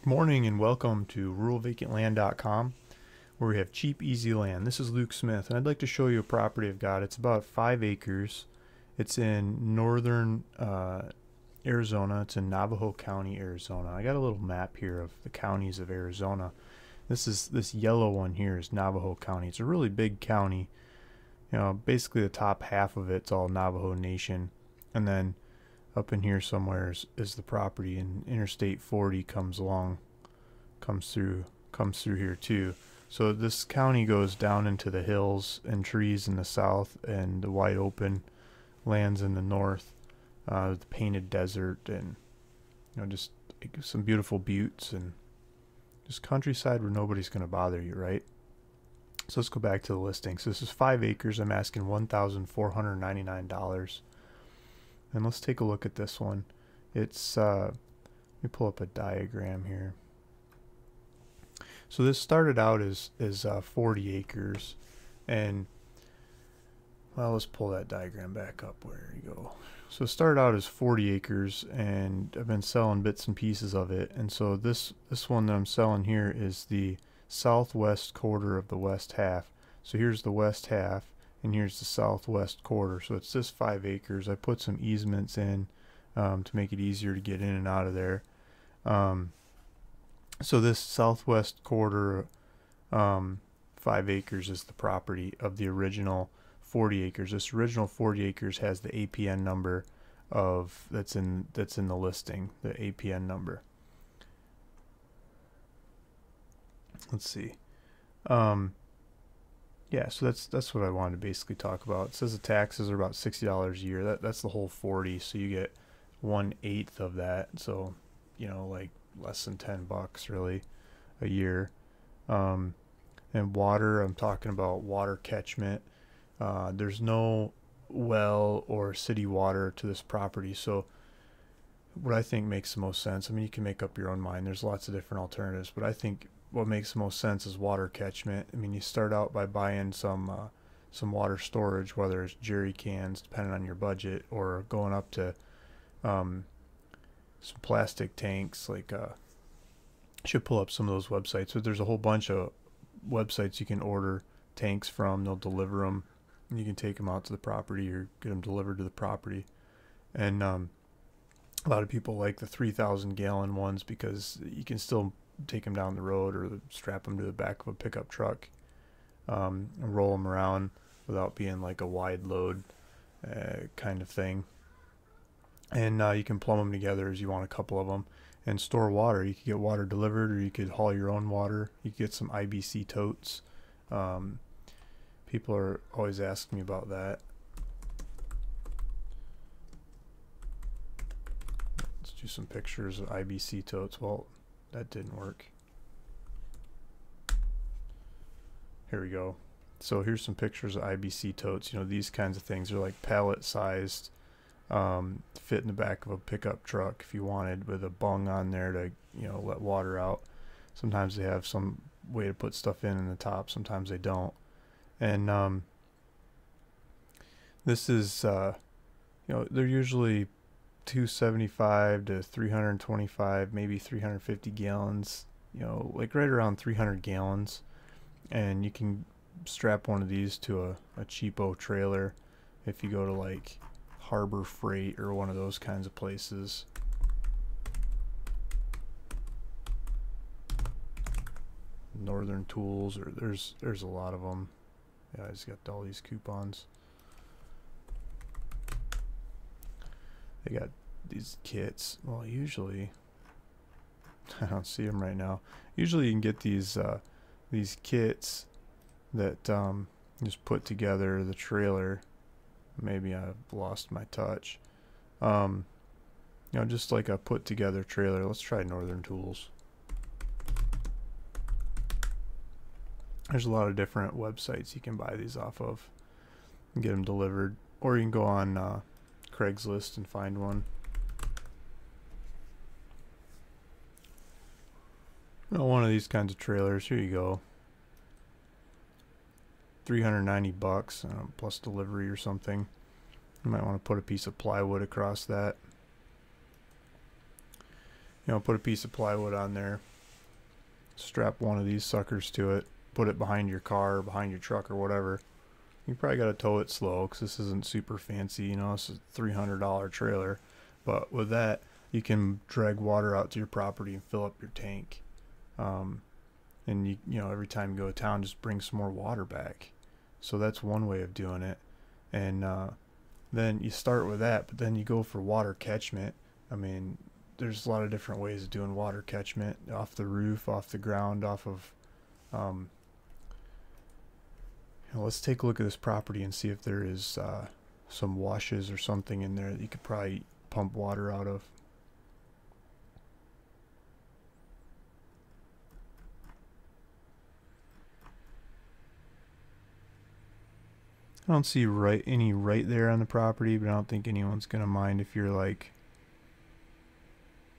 Good morning and welcome to ruralvacantland.com, where we have cheap, easy land. This is Luke Smith, and I'd like to show you a property I've got. It's about 5 acres. It's in northern Arizona. It's in Navajo County, Arizona. I got a little map here of the counties of Arizona. This yellow one here is Navajo County. It's a really big county. You know, basically the top half of it's all Navajo Nation, and then up in here somewhere is the property, and Interstate 40 comes through here too. So this county goes down into the hills and trees in the south, and the wide open lands in the north, the painted desert, and just like some beautiful buttes and just countryside where nobody's going to bother you, right? So let's go back to the listing. So this is 5 acres. I'm asking $1,499. And let's take a look at this one. It's let me pull up a diagram here. So this started out as 40 acres, and well, let's pull that diagram back up. Where you go? So it started out as 40 acres, and I've been selling bits and pieces of it. And so this one that I'm selling here is the southwest quarter of the west half. So here's the west half, and here's the southwest quarter. So it's this 5 acres. I put some easements in to make it easier to get in and out of there. So this southwest quarter, 5 acres, is the property of the original 40 acres. This original 40 acres has the APN number that's in the listing, the APN number. Let's see. Yeah, so that's what I wanted to basically talk about. It says the taxes are about $60 a year. That's the whole 40, so you get 1/8 of that. So, like less than $10 really a year. And water, I'm talking about water catchment. There's no well or city water to this property. So what I think makes the most sense, I mean, you can make up your own mind. There's lots of different alternatives, but I think what makes the most sense is water catchment. I mean, you start out by buying some water storage, whether it's jerry cans, depending on your budget, or going up to some plastic tanks. Like I should pull up some of those websites, but there's a whole bunch of websites you can order tanks from. They'll deliver them, and you can take them out to the property or get them delivered to the property. And a lot of people like the 3,000 gallon ones because you can still take them down the road or strap them to the back of a pickup truck and roll them around without being like a wide load kind of thing. And you can plumb them together as you want, a couple of them, and store water. You could get water delivered, or you could haul your own water. You could get some IBC Totes. People are always asking me about that. Let's do some pictures of IBC Totes. Well, that didn't work. Here we go. So here's some pictures of IBC Totes. These kinds of things are like pallet sized, fit in the back of a pickup truck if you wanted, with a bung on there to let water out. Sometimes they have some way to put stuff in the top, sometimes they don't. And this is they're usually 275 to 325, maybe 350 gallons, like right around 300 gallons. And you can strap one of these to a cheapo trailer if you go to like Harbor Freight or one of those kinds of places. Northern Tools, or there's a lot of them. Yeah, I just got all these coupons. They got these kits. Well, usually I don't see them right now. Usually you can get these kits that just put together the trailer. Maybe I've lost my touch. Just like a put together trailer. Let's try Northern Tools. There's a lot of different websites you can buy these off of and get them delivered, or you can go on Craigslist and find one. One of these kinds of trailers. Here you go. $390 plus delivery or something. You might want to put a piece of plywood across that. Put a piece of plywood on there. strap one of these suckers to it, put it behind your car, behind your truck or whatever. You probably got to tow it slow because this isn't super fancy, you know, this is a $300 trailer. But with that, you can drag water out to your property and fill up your tank. And you know, every time you go to town, just bring some more water back. So that's one way of doing it. And then you start with that, but then you go for water catchment. I mean, there's a lot of different ways of doing water catchment: off the roof, off the ground, off of let's take a look at this property and see if there is some washes or something in there that you could probably pump water out of. I don't see any right there on the property, but I don't think anyone's gonna mind if you're like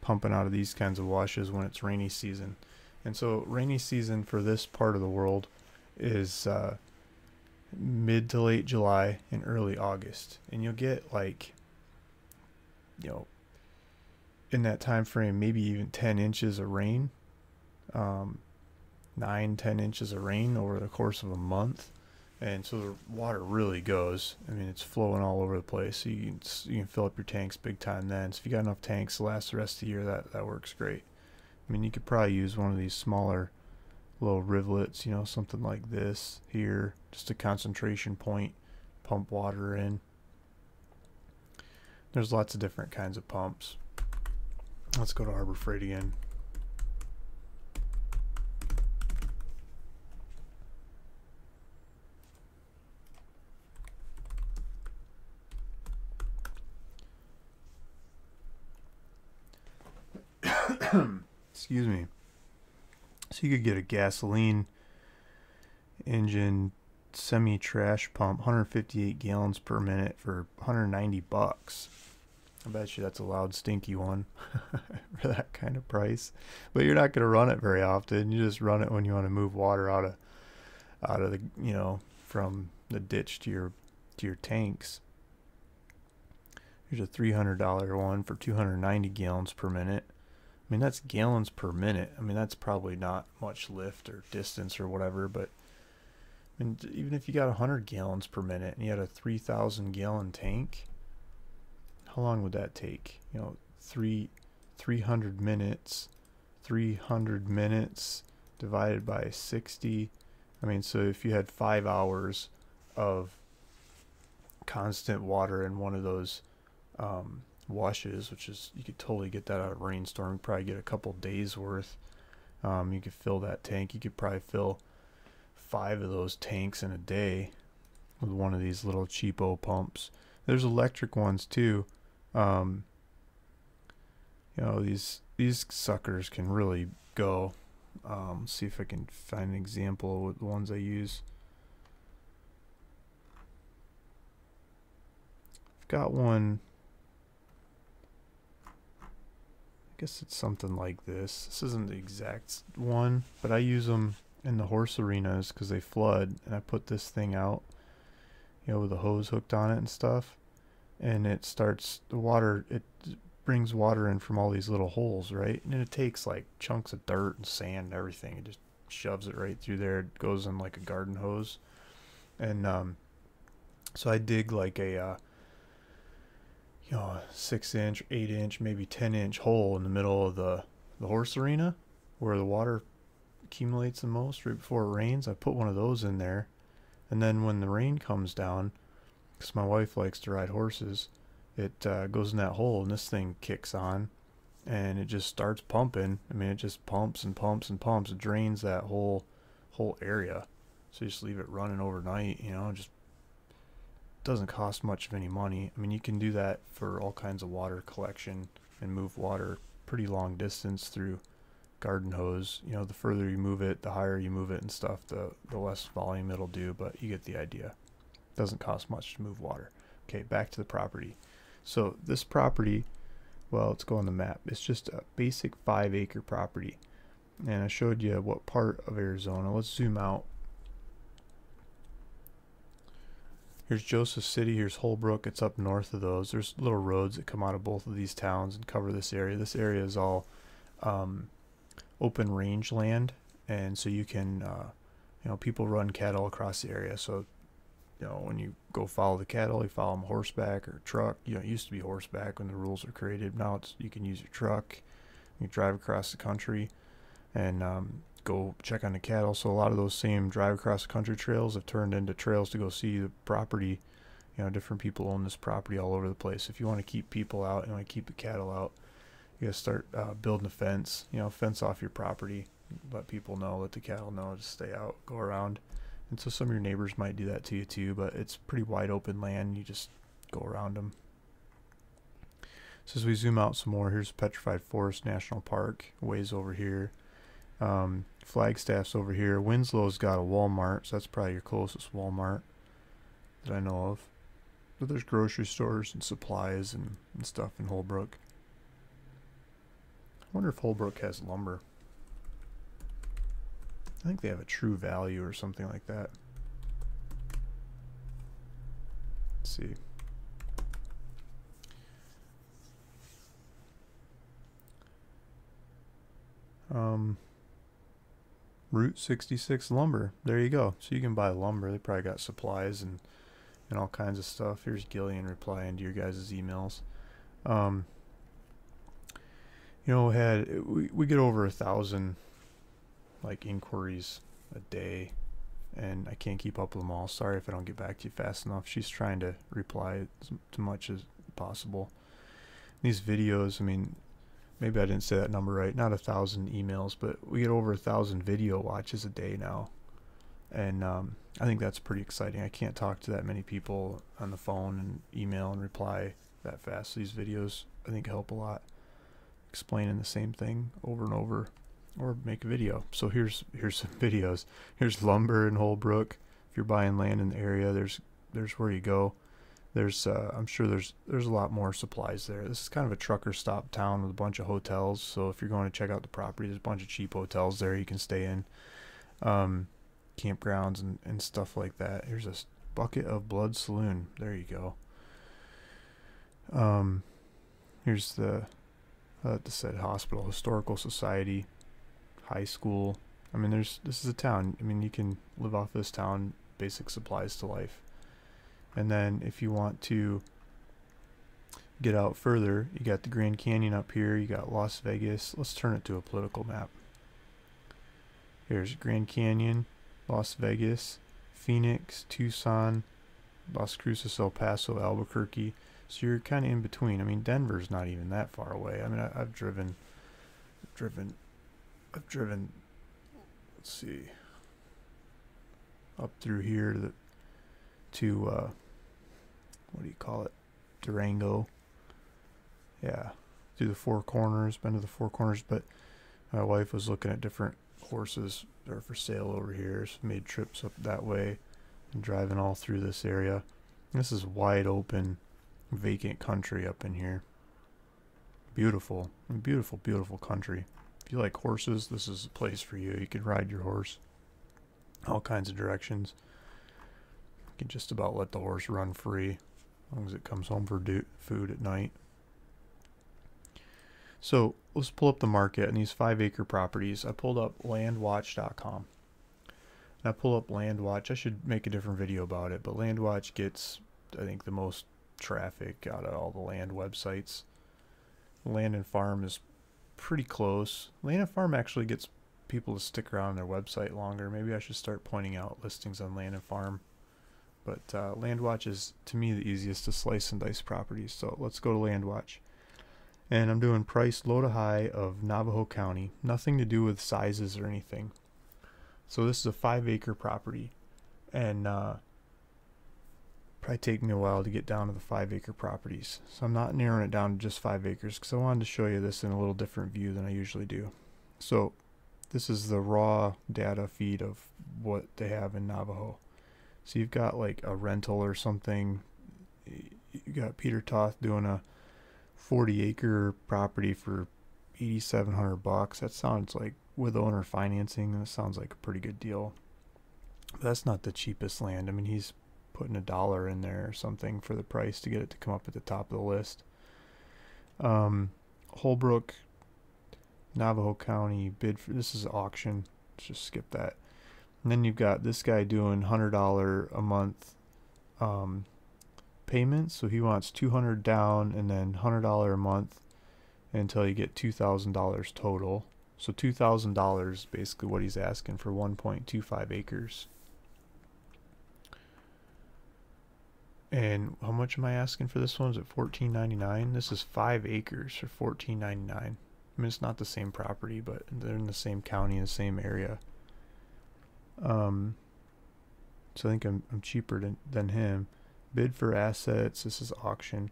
pumping out of these kinds of washes when it's rainy season. And so rainy season for this part of the world is mid to late July and early August, and you'll get like, you know, in that time frame maybe even 10 inches of rain, 9-10 inches of rain over the course of a month. And so the water really goes. I mean, it's flowing all over the place. So you can fill up your tanks big time then. So if you got enough tanks to last the rest of the year, that works great. I mean, you could probably use one of these smaller little rivulets, you know, something like this here, just a concentration point, pump water in. There's lots of different kinds of pumps. Let's go to Harbor Freight again. Excuse me. So you could get a gasoline engine semi-trash pump, 158 gallons per minute for 190 bucks. I bet you that's a loud stinky one for that kind of price. But you're not going to run it very often. You just run it when you want to move water out of the, you know, from the ditch to your tanks. Here's a $300 one for 290 gallons per minute. I mean, that's gallons per minute. I mean, that's probably not much lift or distance or whatever, but I mean, even if you got 100 gallons per minute and you had a 3,000 gallon tank, how long would that take? You know, 300 minutes divided by 60. I mean, so if you had 5 hours of constant water in one of those washes, which is, you could totally get that out of a rainstorm. You'd probably get a couple days worth. You could fill that tank. You could probably fill 5 of those tanks in a day with one of these little cheapo pumps. There's electric ones too. You know, these suckers can really go. See if I can find an example of the ones I use. I've got one. I guess it's something like this. This isn't the exact one, but I use them in the horse arenas because they flood, and I put this thing out, you know, with a hose hooked on it and stuff, and it starts the water. It brings water in from all these little holes, right? And then it takes like chunks of dirt and sand and everything. It just shoves it right through there. It goes in like a garden hose, and so I dig like a you know, a 6-inch, 8-inch, maybe 10-inch hole in the middle of the horse arena where the water accumulates the most right before it rains. I put one of those in there, and then when the rain comes down, because my wife likes to ride horses, it goes in that hole, and this thing kicks on, and it just starts pumping. I mean, it just pumps and pumps and pumps. It drains that whole area. So you just leave it running overnight, you know, just doesn't cost much of any money. I mean, you can do that for all kinds of water collection and move water pretty long distance through garden hose. You know, the further you move it, the higher you move it and stuff, the less volume it'll do, but you get the idea. Doesn't cost much to move water. Okay, back to the property. So this property, well, let's go on the map. It's just a basic 5-acre property, and I showed you what part of Arizona. Let's zoom out. Here's Joseph City, here's Holbrook. It's up north of those. There's little roads that come out of both of these towns and cover this area. This area is all open range land, and so you can, people run cattle across the area. So, when you go follow the cattle, you follow them horseback or truck. It used to be horseback when the rules were created. Now you can use your truck. You drive across the country and go check on the cattle. So a lot of those same drive across the country trails have turned into trails to go see the property. Different people own this property all over the place. If you want to keep people out, you want to keep the cattle out, you got to start building a fence. Fence off your property. Let people know, let the cattle know, just stay out, go around. And so some of your neighbors might do that to you too, but it's pretty wide open land. You just go around them. So as we zoom out some more, here's Petrified Forest National Park, ways over here. Flagstaff's over here. Winslow's got a Walmart, so that's probably your closest Walmart that I know of. But there's grocery stores and supplies and stuff in Holbrook. I wonder if Holbrook has lumber. I think they have a True Value or something like that. Let's see. Route 66 lumber. There you go. So you can buy lumber. They probably got supplies and all kinds of stuff. Here's Gillian replying to your guys' emails. We get over 1,000 inquiries a day, and I can't keep up with them all. Sorry if I don't get back to you fast enough. She's trying to reply as much as possible. These videos, maybe I didn't say that number right, not 1,000 emails, but we get over 1,000 video watches a day now. And I think that's pretty exciting. I can't talk to that many people on the phone and email and reply that fast. These videos, I think, help a lot, explaining the same thing over and over, or make a video. So here's some videos. Here's lumber in Holbrook. If you're buying land in the area, there's where you go. There's I'm sure there's a lot more supplies there. This is kind of a trucker stop town with a bunch of hotels. So if you're going to check out the property, there's a bunch of cheap hotels there you can stay in, campgrounds and stuff like that. Here's a bucket of blood saloon. There you go. Here's the said hospital, historical society, high school. This is a town. You can live off this town. Basic supplies to life. And then if you want to get out further, you got the Grand Canyon up here. You got Las Vegas. Let's turn it to a political map. Here's Grand Canyon, Las Vegas, Phoenix, Tucson, Las Cruces, El Paso, Albuquerque. So you're kind of in between. Denver's not even that far away. I've driven. Let's see, up through here to what do you call it? Durango. Yeah, through the Four Corners. Been to the Four Corners, but my wife was looking at different horses that are for sale over here. So made trips up that way and driving all through this area. This is wide open, vacant country up in here. Beautiful, beautiful, beautiful country. If you like horses, this is a place for you. You can ride your horse all kinds of directions. You can just about let the horse run free as long as it comes home for food at night. So let's pull up the market and these 5-acre properties. I pulled up landwatch.com. And I pull up Landwatch. I should make a different video about it, but Landwatch gets, I think, the most traffic out of all the land websites. Land and Farm is pretty close. Land and Farm actually gets people to stick around on their website longer. Maybe I should start pointing out listings on Land and Farm. But Landwatch is, to me, the easiest to slice and dice properties. So let's go to Landwatch. And I'm doing price low to high of Navajo County. Nothing to do with sizes or anything. So this is a 5-acre property. And probably take me a while to get down to the 5-acre properties. So I'm not narrowing it down to just 5 acres because I wanted to show you this in a little different view than I usually do. So this is the raw data feed of what they have in Navajo. So you've got like a rental or something. You got Peter Toth doing a 40-acre property for $8,700. That sounds like, with owner financing, that sounds like a pretty good deal. But that's not the cheapest land. He's putting $1 in there or something for the price to get it to come up at the top of the list. Holbrook, Navajo County bid for, this is auction, let's just skip that. And then you've got this guy doing $100 a month payments. So he wants $200 down and then $100 a month until you get $2,000 total. So $2,000 basically what he's asking for 1.25 acres. And how much am I asking for this one? Is it $14.99? This is 5 acres for $14.99. I mean, it's not the same property, but they're in the same county, the same area. So I think I'm cheaper than him. Bid for assets. This is auction,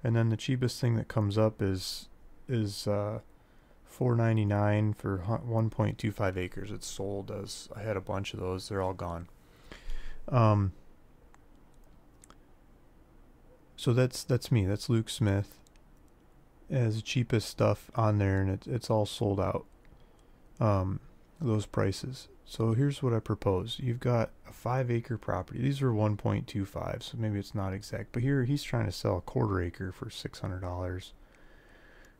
and then the cheapest thing that comes up is $4.99 for 1.25 acres. It's sold as I had a bunch of those. They're all gone. So that's me. That's Luke Smith as the cheapest stuff on there, and it's all sold out. Those prices. So here's what I propose. You've got a 5-acre property. These are 1.25, so maybe it's not exact. But here he's trying to sell a 1/4 acre for $600.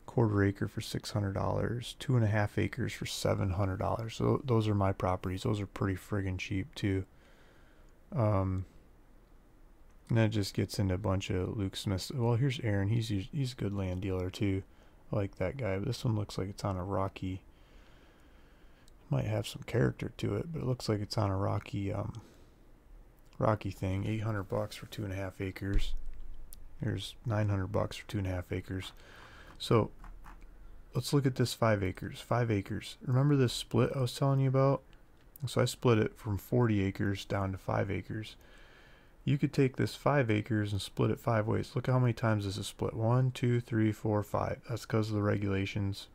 1/4 acre for $600. 2.5 acres for $700. So those are my properties. Those are pretty friggin' cheap too. And that just gets into a bunch of Luke Smith. Well, here's Aaron. He's a good land dealer too. I like that guy. But this one looks like it's on a rocky. Might have some character to it, but it looks like it's on a rocky thing. $800 for 2.5 acres. Here's $900 for 2.5 acres. So let's look at this 5 acres. 5 acres. Remember this split I was telling you about? So I split it from 40 acres down to 5 acres. You could take this 5 acres and split it 5 ways. Look how many times this is split. 1, 2, 3, 4, 5. That's because of the regulations.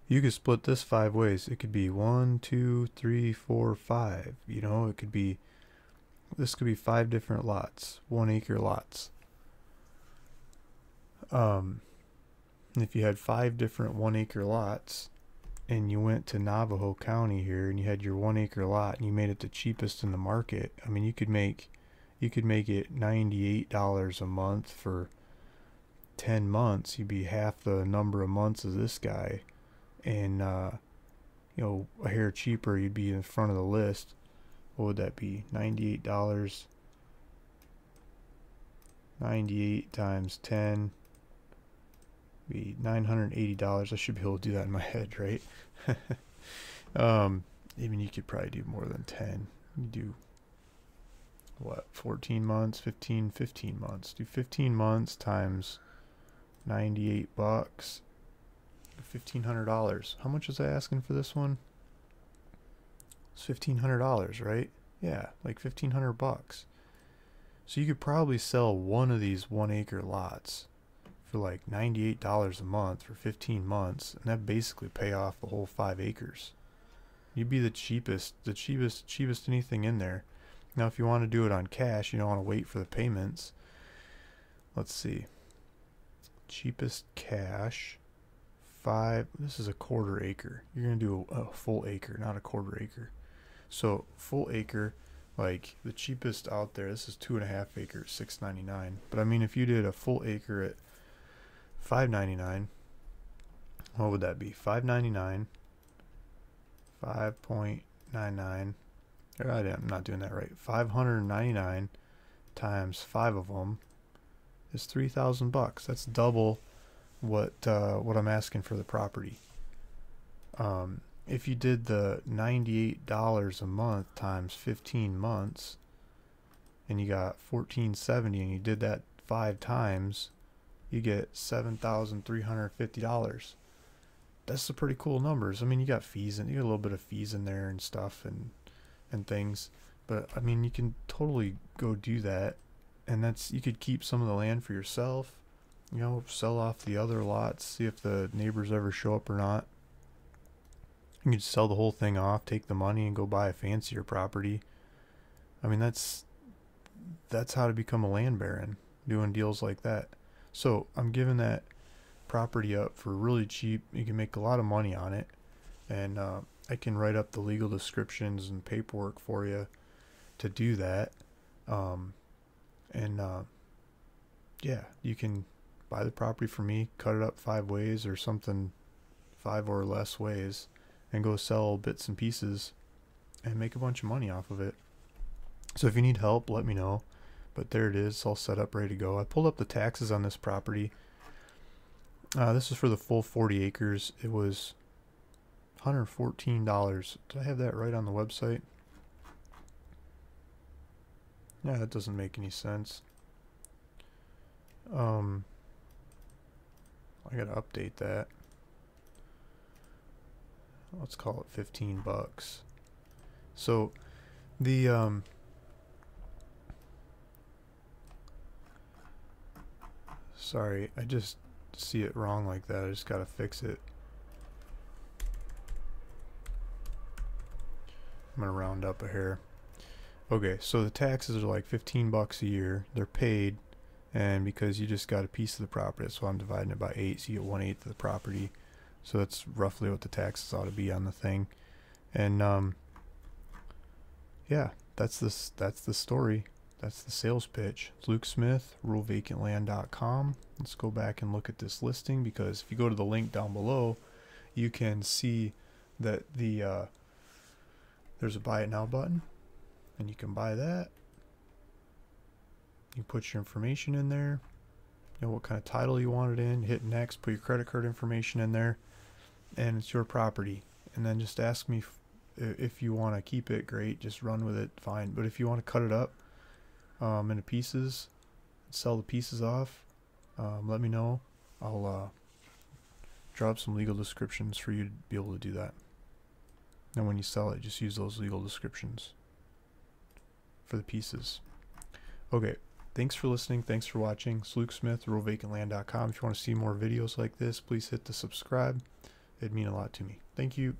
You could split this 5 ways. It could be 1, 2, 3, 4, 5. You know, it could be, this could be 5 different lots, 1 acre lots. If you had 5 different 1 acre lots and you went to Navajo County here and you had your 1 acre lot and you made it the cheapest in the market, I mean, you could make it $98 a month for 10 months. You'd be half the number of months as this guy. And you know, a hair cheaper, you'd be in front of the list. What would that be? $98. 98 times 10 be $980. I should be able to do that in my head, right? Even you could probably do more than 10. You do what, 14 months, 15 months. Do 15 months times $98. $1,500. How much was I asking for this one? It's $1,500, right? Yeah, like $1,500. So you could probably sell one of these 1 acre lots for like $98 a month for 15 months, and that basically pay off the whole 5 acres. You'd be the cheapest anything in there. Now, if you want to do it on cash, you don't want to wait for the payments. Let's see. Cheapest cash. This is a 1/4 acre. You're going to do a full acre, not a 1/4 acre. So full acre, like the cheapest out there, this is 2.5 acres, $6.99. But I mean, if you did a full acre at $5.99, what would that be? $5.99, 5.99. I'm not doing that right. 599 times 5 of them is $3,000. That's double what I'm asking for the property. If you did the $98 a month times 15 months and you got $1,470 and you did that 5 times, you get $7,350. That's some pretty cool numbers. I mean, you got fees and you got a little bit of fees in there and stuff and things, but I mean, you can totally go do that, and you could keep some of the land for yourself. You know, sell off the other lots, see if the neighbors ever show up or not. You can just sell the whole thing off, take the money, and go buy a fancier property. I mean, that's how to become a land baron, doing deals like that. So I'm giving that property up for really cheap. You can make a lot of money on it, and I can write up the legal descriptions and paperwork for you to do that. Yeah, you can buy the property from me, cut it up 5 ways or something, 5 or less ways, and go sell bits and pieces and make a bunch of money off of it. So if you need help, let me know. But there it is, all set up, ready to go. I pulled up the taxes on this property. This is for the full 40 acres. It was $114. Did I have that right on the website? Yeah, that doesn't make any sense. I gotta update that. Let's call it 15 bucks. So the sorry, I just see it wrong like that. I just gotta fix it. I'm gonna round up a hair. Okay, so the taxes are like 15 bucks a year. They're paid, and because you just got a piece of the property, so I'm dividing it by 8, so you get 1/8 of the property. So that's roughly what the taxes ought to be on the thing. And yeah, that's the story. That's the sales pitch. It's Luke Smith, ruralvacantland.com. Let's go back and look at this listing, because if you go to the link down below, you can see that the there's a buy it now button, and you can buy that. You put your information in there, you know, what kind of title you want it in, hit next, put your credit card information in there, and it's your property. And then just ask me if you want to keep it, great, just run with it, fine. But if you want to cut it up into pieces, sell the pieces off, let me know. I'll drop some legal descriptions for you to be able to do that. And when you sell it, just use those legal descriptions for the pieces. Okay, thanks for listening. Thanks for watching. It's Luke Smith, ruralvacantland.com. If you want to see more videos like this, please hit the subscribe. It'd mean a lot to me. Thank you.